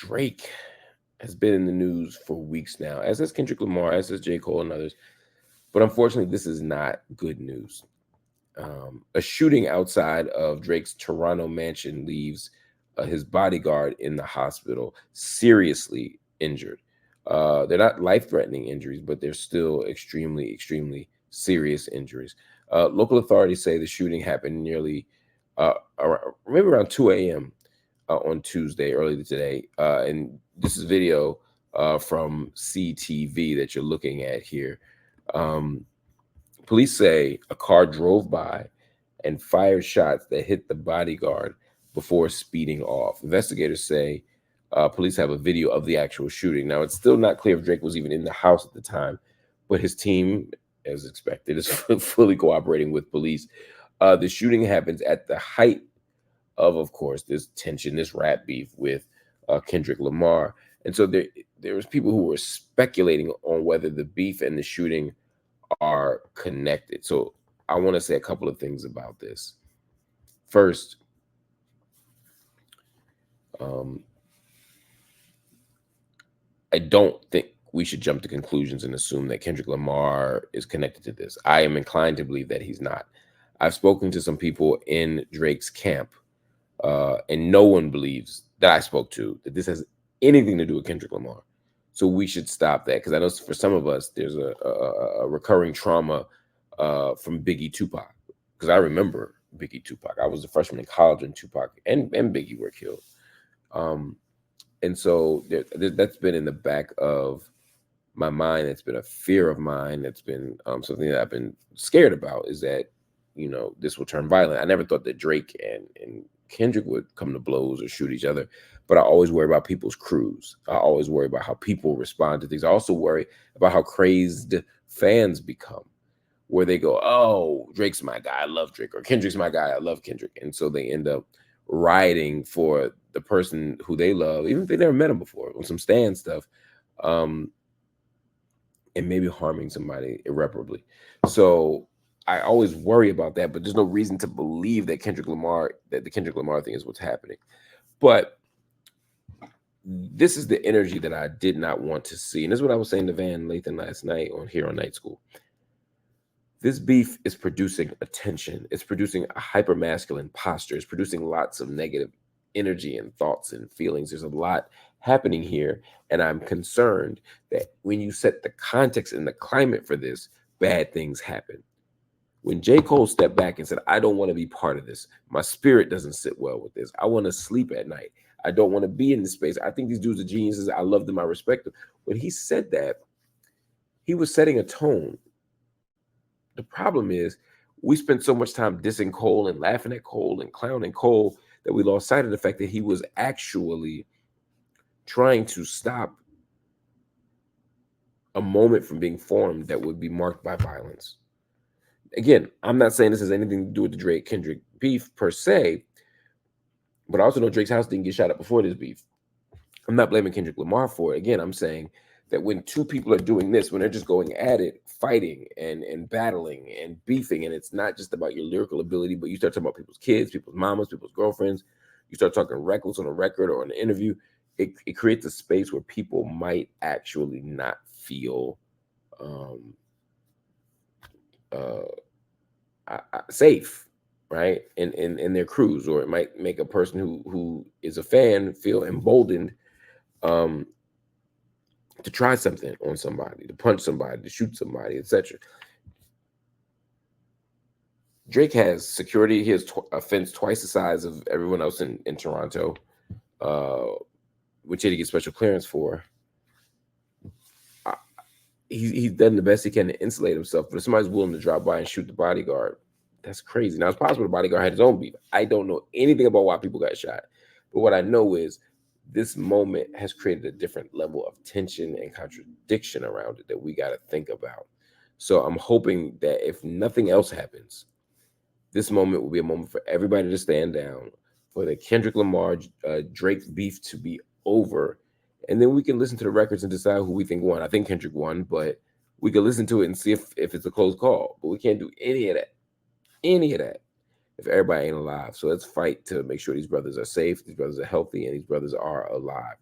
Drake has been in the news for weeks now, as has Kendrick Lamar, as has J. Cole and others. But unfortunately, this is not good news. A shooting outside of Drake's Toronto mansion leaves his bodyguard in the hospital, seriously injured. They're not life-threatening injuries, but they're still extremely, extremely serious injuries. Local authorities say the shooting happened maybe around 2 a.m. On Tuesday, early today. And this is video from CTV that you're looking at here. Um, Police say a car drove by and fired shots that hit the bodyguard before speeding off. Investigators say police have a video of the actual shooting. Now, it's still not clear if Drake was even in the house at the time, but his team, as expected, is fully cooperating with police. The shooting happens at the height of course, this tension, this rap beef with Kendrick Lamar. And so there was people who were speculating on whether the beef and the shooting are connected. So I want to say a couple of things about this. First, I don't think we should jump to conclusions and assume that Kendrick Lamar is connected to this. I am inclined to believe that he's not. I've spoken to some people in Drake's camp, and no one believes that I spoke to that this has anything to do with Kendrick Lamar. So we should stop that, because I know for some of us there's a recurring trauma from Biggie Tupac, because I remember Biggie Tupac. I was a freshman in college when Tupac and Biggie were killed. And so that's been in the back of my mind. It's been a fear of mine. That's been something that I've been scared about, is that, this will turn violent. I never thought that Drake and Kendrick would come to blows or shoot each other, but I always worry about people's crews. I always worry about how people respond to things. I also worry about how crazed fans become, where they go, oh, Drake's my guy, I love Drake, or Kendrick's my guy, I love Kendrick. And so they end up rioting for the person who they love, even if they never met him before, on some Stan stuff, and maybe harming somebody irreparably. So I always worry about that, but there's no reason to believe that the Kendrick Lamar thing is what's happening. But this is the energy that I did not want to see. And this is what I was saying to Van Lathan last night on Night School. This beef is producing attention. It's producing a hypermasculine posture. It's producing lots of negative energy and thoughts and feelings. There's a lot happening here. And I'm concerned that when you set the context and the climate for this, bad things happen. When J. Cole stepped back and said, I don't want to be part of this. My spirit doesn't sit well with this. I want to sleep at night. I don't want to be in this space. I think these dudes are geniuses. I love them. I respect them. When he said that, he was setting a tone. The problem is we spent so much time dissing Cole and laughing at Cole and clowning Cole that we lost sight of the fact that he was actually trying to stop a moment from being formed that would be marked by violence. Again, I'm not saying this has anything to do with the Drake-Kendrick beef per se, but I also know Drake's house didn't get shot up before this beef. I'm not blaming Kendrick Lamar for it. Again, I'm saying that when two people are doing this, when they're just going at it, fighting and battling and beefing, and it's not just about your lyrical ability, but you start talking about people's kids, people's mamas, people's girlfriends, you start talking reckless on a record or in an interview, it creates a space where people might actually not feel safe, right, in their crews, or it might make a person who is a fan feel emboldened to try something on somebody, to punch somebody, to shoot somebody, etc. Drake has security. He has a fence twice the size of everyone else in Toronto, which he gets special clearance for. He's done the best he can to insulate himself, but if somebody's willing to drop by and shoot the bodyguard, that's crazy. Now, it's possible the bodyguard had his own beef. I don't know anything about why people got shot, but what I know is this moment has created a different level of tension and contradiction around it that we got to think about. So I'm hoping that if nothing else happens, this moment will be a moment for everybody to stand down, for the Kendrick Lamar, Drake beef to be over, and then we can listen to the records and decide who we think won. I think Kendrick won, but we can listen to it and see if it's a close call. But we can't do any of that, if everybody ain't alive. So let's fight to make sure these brothers are safe, these brothers are healthy, and these brothers are alive.